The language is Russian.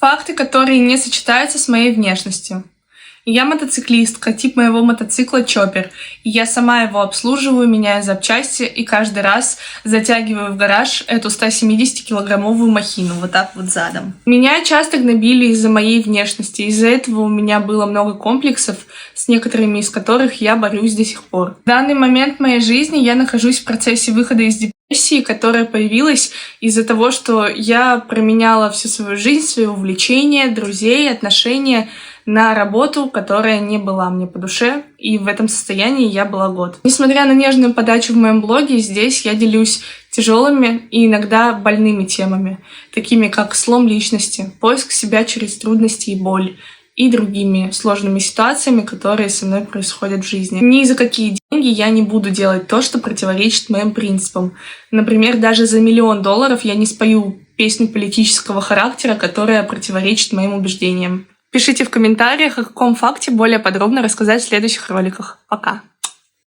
Факты, которые не сочетаются с моей внешностью. Я мотоциклистка, тип моего мотоцикла чоппер, и я сама его обслуживаю, меняю запчасти и каждый раз затягиваю в гараж эту 170-килограммовую махину вот так вот задом. Меня часто гнобили из-за моей внешности, из-за этого у меня было много комплексов, с некоторыми из которых я борюсь до сих пор. В данный момент моей жизни я нахожусь в процессе выхода из депрессии, которая появилась из-за того, что я променяла всю свою жизнь, свои увлечения, друзей, отношения на работу, которая не была мне по душе, и в этом состоянии я была год. Несмотря на нежную подачу в моем блоге, здесь я делюсь тяжелыми и иногда больными темами, такими как слом личности, поиск себя через трудности и боль, и другими сложными ситуациями, которые со мной происходят в жизни. Ни за какие деньги я не буду делать то, что противоречит моим принципам. Например, даже за $1 миллион я не спою песню политического характера, которая противоречит моим убеждениям. Пишите в комментариях, о каком факте более подробно рассказать в следующих роликах. Пока!